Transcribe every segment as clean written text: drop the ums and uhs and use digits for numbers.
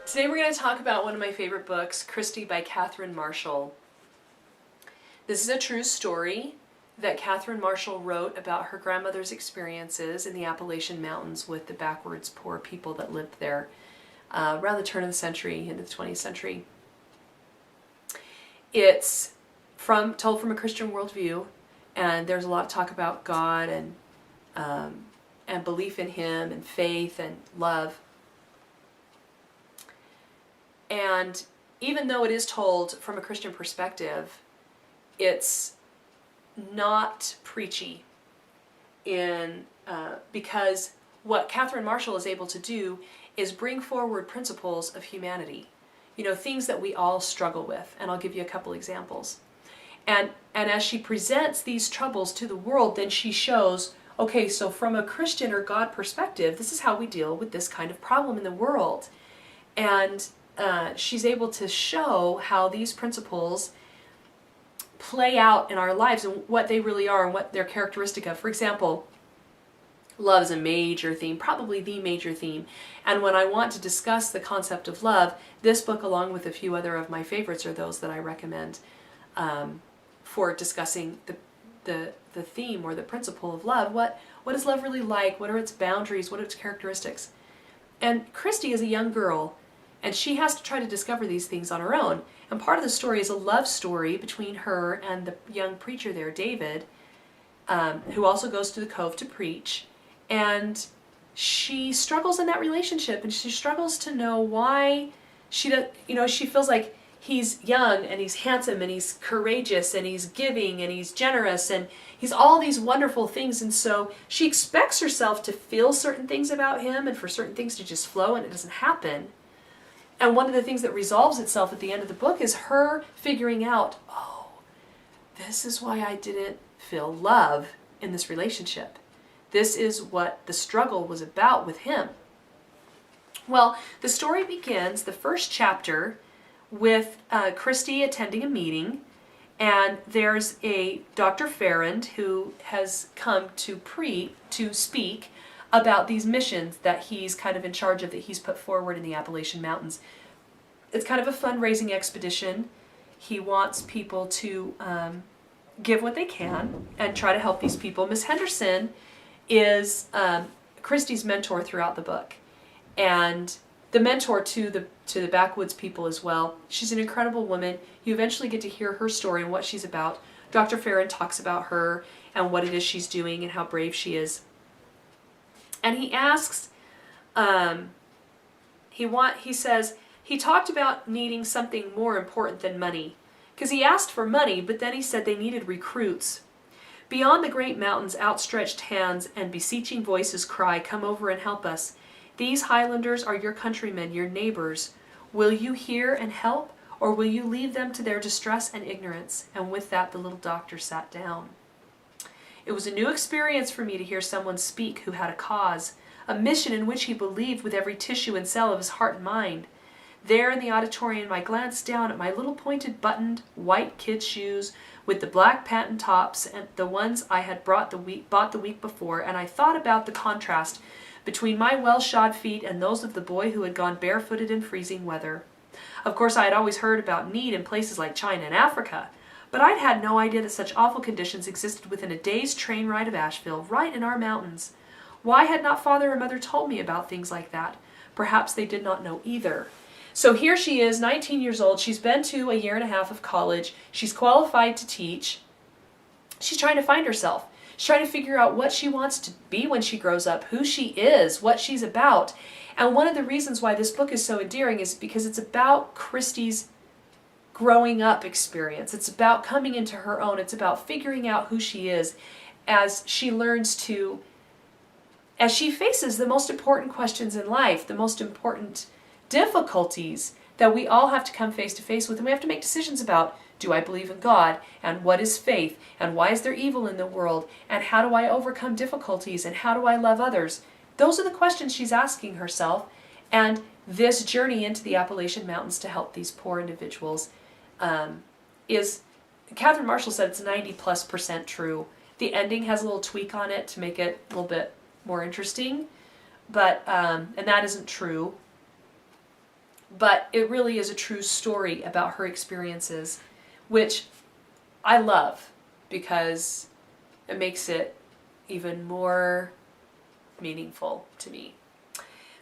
Today we're going to talk about one of my favorite books, Christy by Catherine Marshall. This is a true story that Catherine Marshall wrote about her grandmother's experiences in the Appalachian Mountains with the backwoods poor people that lived there around the turn of the century, into the 20th century. It's told from a Christian worldview, and there's a lot of talk about God and belief in Him and faith and love. And even though it is told from a Christian perspective, it's not preachy because what Catherine Marshall is able to do is bring forward principles of humanity, things that we all struggle with, and I'll give you a couple examples. And as she presents these troubles to the world, then she shows, okay, so from a Christian or God perspective, this is how we deal with this kind of problem in the world. And she's able to show how these principles play out in our lives and what they really are and what they're characteristic of. For example, love is a major theme, probably the major theme. And when I want to discuss the concept of love, this book, along with a few other of my favorites, are those that I recommend for discussing the theme or the principle of love. What is love really like? What are its boundaries? What are its characteristics? And Christy is a young girl, and she has to try to discover these things on her own. And part of the story is a love story between her and the young preacher there, David, who also goes to the cove to preach. And she struggles in that relationship, and she struggles to know why she feels like he's young and he's handsome and he's courageous and he's giving and he's generous and he's all these wonderful things. And so she expects herself to feel certain things about him and for certain things to just flow, and it doesn't happen. And one of the things that resolves itself at the end of the book is her figuring out, oh, this is why I didn't feel love in this relationship. This is what the struggle was about with him. Well, the story begins, the first chapter, with Christy attending a meeting, and there's a Dr. Farrand who has come to speak about these missions that he's kind of in charge of, that he's put forward in the Appalachian Mountains. It's kind of a fundraising expedition. He wants people to give what they can and try to help these people. Miss Henderson is Christy's mentor throughout the book, and the mentor to the backwoods people as well. She's an incredible woman. You eventually get to hear her story and what she's about. Dr. Farrand talks about her and what it is she's doing and how brave she is. And he asks, he says, he talked about needing something more important than money. Because he asked for money, but then he said they needed recruits. Beyond the great mountains, outstretched hands and beseeching voices cry, come over and help us. These Highlanders are your countrymen, your neighbors. Will you hear and help, or will you leave them to their distress and ignorance? And with that, the little doctor sat down. It was a new experience for me to hear someone speak who had a cause, a mission in which he believed with every tissue and cell of his heart and mind. There in the auditorium, I glanced down at my little pointed buttoned white kid shoes with the black patent tops and the ones I had bought the week before, and I thought about the contrast between my well-shod feet and those of the boy who had gone barefooted in freezing weather. Of course, I had always heard about need in places like China and Africa, but I'd had no idea that such awful conditions existed within a day's train ride of Asheville, right in our mountains. Why had not father or mother told me about things like that? Perhaps they did not know either. So here she is, 19 years old. She's been to a year and a half of college. She's qualified to teach. She's trying to find herself. She's trying to figure out what she wants to be when she grows up, who she is, what she's about. And one of the reasons why this book is so endearing is because it's about Christy's growing up experience. It's about coming into her own. It's about figuring out who she is as she faces the most important questions in life, the most important difficulties that we all have to come face to face with, and we have to make decisions about. Do I believe in God? And what is faith? And why is there evil in the world? And how do I overcome difficulties? And how do I love others? Those are the questions she's asking herself, and this journey into the Appalachian Mountains to help these poor individuals is, Catherine Marshall said it's 90+% true. The ending has a little tweak on it to make it a little bit more interesting, but and that isn't true. But it really is a true story about her experiences, which I love because it makes it even more meaningful to me.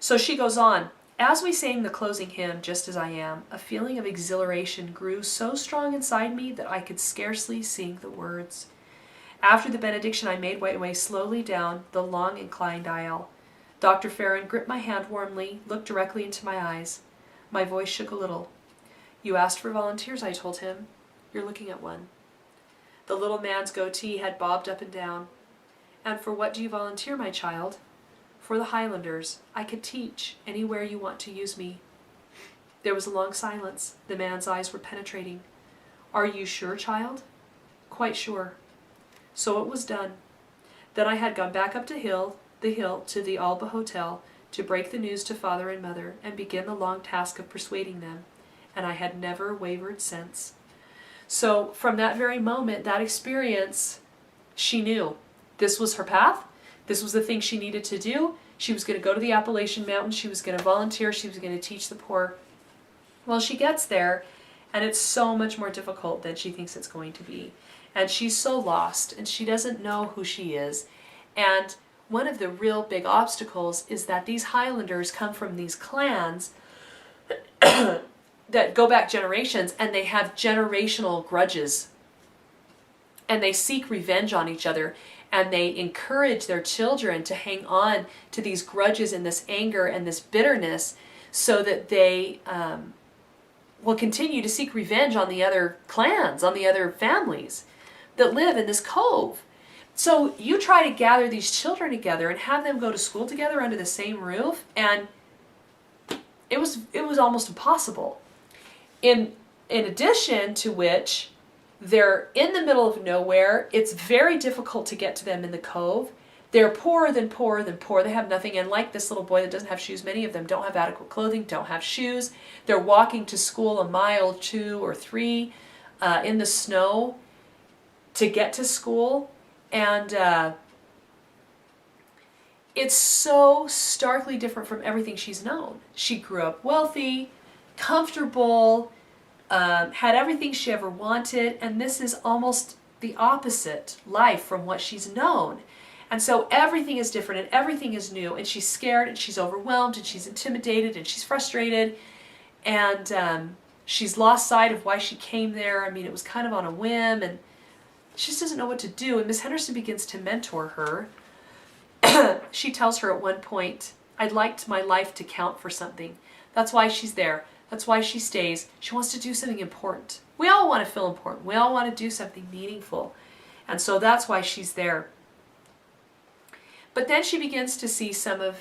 So she goes on, as we sang the closing hymn, Just As I Am, a feeling of exhilaration grew so strong inside me that I could scarcely sing the words. After the benediction, I made my way slowly down the long inclined aisle. Dr. Farron gripped my hand warmly, looked directly into my eyes. My voice shook a little. You asked for volunteers, I told him. You're looking at one. The little man's goatee had bobbed up and down. And for what do you volunteer, my child? For the Highlanders. I could teach anywhere you want to use me. There was a long silence. The man's eyes were penetrating. Are you sure, child? Quite sure. So it was done. Then I had gone back up the hill to the Alba Hotel to break the news to father and mother and begin the long task of persuading them. And I had never wavered since. So from that very moment, that experience, she knew this was her path. This was the thing she needed to do. She was going to go to the Appalachian Mountains. She was going to volunteer. She was going to teach the poor. Well, she gets there, and it's so much more difficult than she thinks it's going to be. And she's so lost, and she doesn't know who she is. And one of the real big obstacles is that these Highlanders come from these clans that go back generations, and they have generational grudges. And they seek revenge on each other. And they encourage their children to hang on to these grudges and this anger and this bitterness so that they will continue to seek revenge on the other clans, on the other families that live in this cove. So you try to gather these children together and have them go to school together under the same roof, and it was almost impossible. In addition to which, they're in the middle of nowhere. It's very difficult to get to them in the cove. They're poorer than poorer than poor. They have nothing. And like this little boy that doesn't have shoes, many of them don't have adequate clothing, don't have shoes. They're walking to school a mile, 2 or 3 in the snow to get to school. And it's so starkly different from everything she's known. She grew up wealthy, comfortable, had everything she ever wanted, and this is almost the opposite life from what she's known. And so everything is different and everything is new, and she's scared and she's overwhelmed and she's intimidated and she's frustrated, and she's lost sight of why she came there. I mean, it was kind of on a whim, and she just doesn't know what to do. And Miss Henderson begins to mentor her. She tells her at one point, I'd like my life to count for something. That's why she's there. That's why she stays. She wants to do something important. We all want to feel important. We all want to do something meaningful. And so that's why she's there. But then she begins to see some of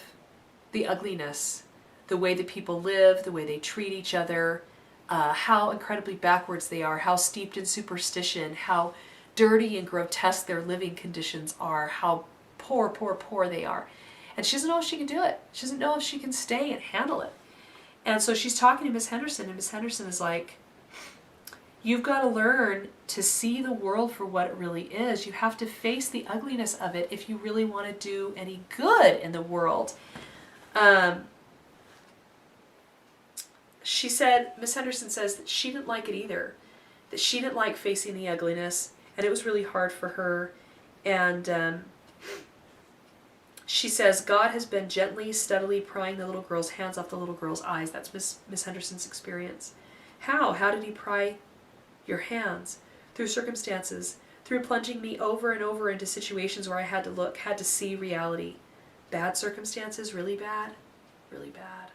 the ugliness, the way that people live, the way they treat each other, how incredibly backwards they are, how steeped in superstition, how dirty and grotesque their living conditions are, how poor they are. And she doesn't know if she can do it. She doesn't know if she can stay and handle it. And so she's talking to Miss Henderson, and Miss Henderson is like, you've got to learn to see the world for what it really is. You have to face the ugliness of it if you really want to do any good in the world. She said, Miss Henderson says that she didn't like it either, that she didn't like facing the ugliness, and it was really hard for her. And she says, God has been gently, steadily prying the little girl's hands off the little girl's eyes. That's Miss Henderson's experience. How? How did he pry your hands? Through circumstances, through plunging me over and over into situations where I had to look, had to see reality. Bad circumstances, really bad, really bad.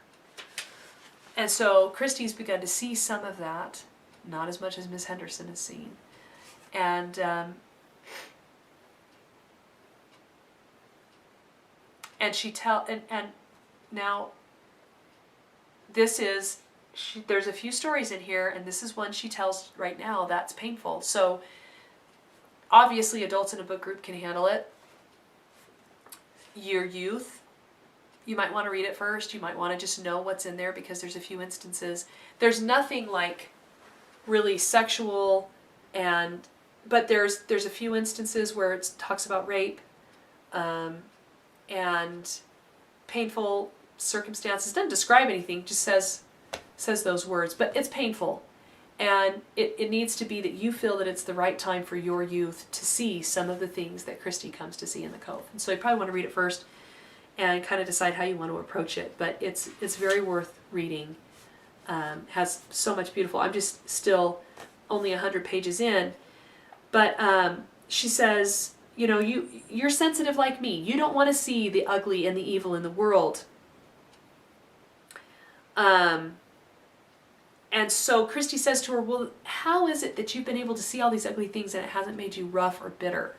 And so Kristi's begun to see some of that, not as much as Miss Henderson has seen. And now this is, there's a few stories in here, and this is one she tells right now that's painful. So obviously adults in a book group can handle it. Your youth, you might want to read it first. You might want to just know what's in there, because there's a few instances. There's nothing like really sexual, but there's a few instances where it talks about rape, and painful circumstances. Doesn't describe anything, just says says those words, but it's painful. And it needs to be that you feel that it's the right time for your youth to see some of the things that Christy comes to see in the Cove. And so you probably want to read it first and kind of decide how you want to approach it. But it's very worth reading. Has so much beautiful. I'm just still only 100 pages in. But she says, you know, you're sensitive like me. You don't want to see the ugly and the evil in the world. And so Christy says to her, well, how is it that you've been able to see all these ugly things and it hasn't made you rough or bitter?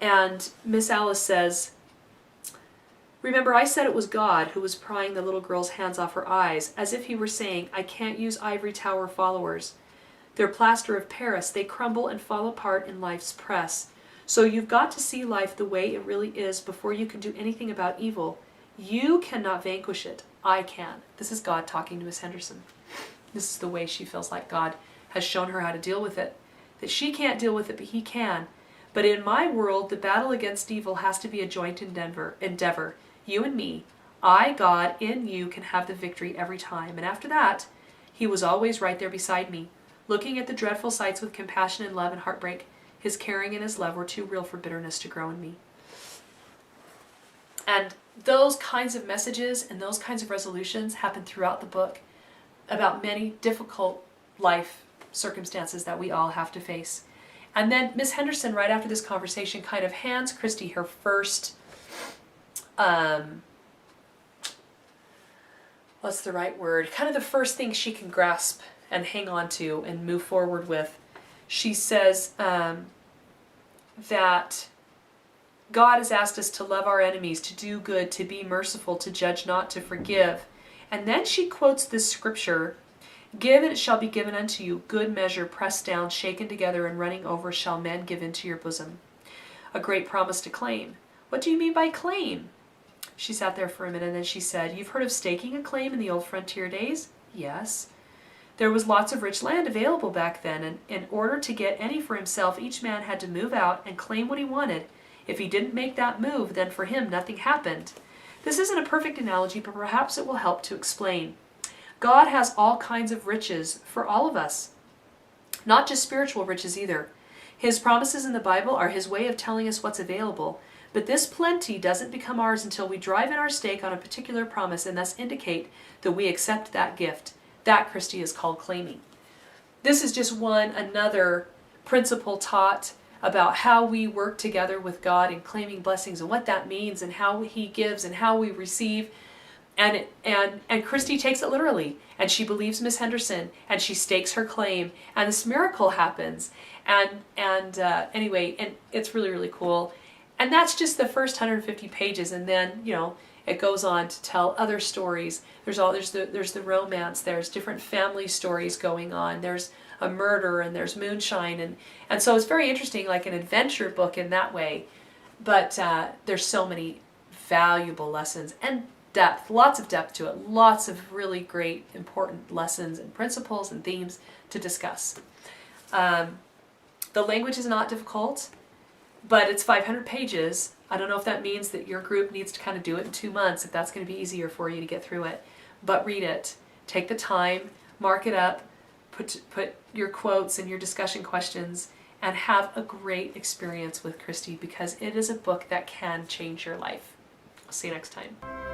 And Miss Alice says, remember, I said it was God who was prying the little girl's hands off her eyes, as if he were saying, I can't use ivory tower followers. They're plaster of Paris. They crumble and fall apart in life's press. So you've got to see life the way it really is before you can do anything about evil. You cannot vanquish it. I can. This is God talking to Miss Henderson. This is the way she feels like God has shown her how to deal with it. That she can't deal with it, but he can. But in my world, the battle against evil has to be a joint endeavor. You and me. I, God, in you can have the victory every time. And after that, he was always right there beside me, looking at the dreadful sights with compassion and love and heartbreak. His caring and his love were too real for bitterness to grow in me. And those kinds of messages and those kinds of resolutions happen throughout the book about many difficult life circumstances that we all have to face. And then Miss Henderson, right after this conversation, kind of hands Christy her first, what's the right word? Kind of the first thing she can grasp and hang on to and move forward with. She says that God has asked us to love our enemies, to do good, to be merciful, to judge not, to forgive. And then she quotes this scripture, give and it shall be given unto you, good measure, pressed down, shaken together, and running over shall men give into your bosom. A great promise to claim. What do you mean by claim? She sat there for a minute and then she said, you've heard of staking a claim in the old frontier days? Yes. There was lots of rich land available back then, and in order to get any for himself, each man had to move out and claim what he wanted. If he didn't make that move, then for him nothing happened. This isn't a perfect analogy, but perhaps it will help to explain. God has all kinds of riches for all of us, not just spiritual riches either. His promises in the Bible are his way of telling us what's available, but this plenty doesn't become ours until we drive in our stake on a particular promise and thus indicate that we accept that gift. That, Christy, is called claiming. This is just another principle taught about how we work together with God in claiming blessings and what that means and how he gives and how we receive. And Christy takes it literally, and she believes Miss Henderson, and she stakes her claim, and this miracle happens. Anyway, and it's really, really cool. And that's just the first 150 pages, and then, you know, it goes on to tell other stories. There's the romance. There's different family stories going on. There's a murder, and there's moonshine, and so it's very interesting, like an adventure book in that way. But there's so many valuable lessons and depth, lots of depth to it, lots of really great, important lessons and principles and themes to discuss. The language is not difficult, but it's 500 pages. I don't know if that means that your group needs to kind of do it in 2 months, if that's going to be easier for you to get through it. But read it. Take the time, mark it up, put your quotes and your discussion questions, and have a great experience with Christy, because it is a book that can change your life. I'll see you next time.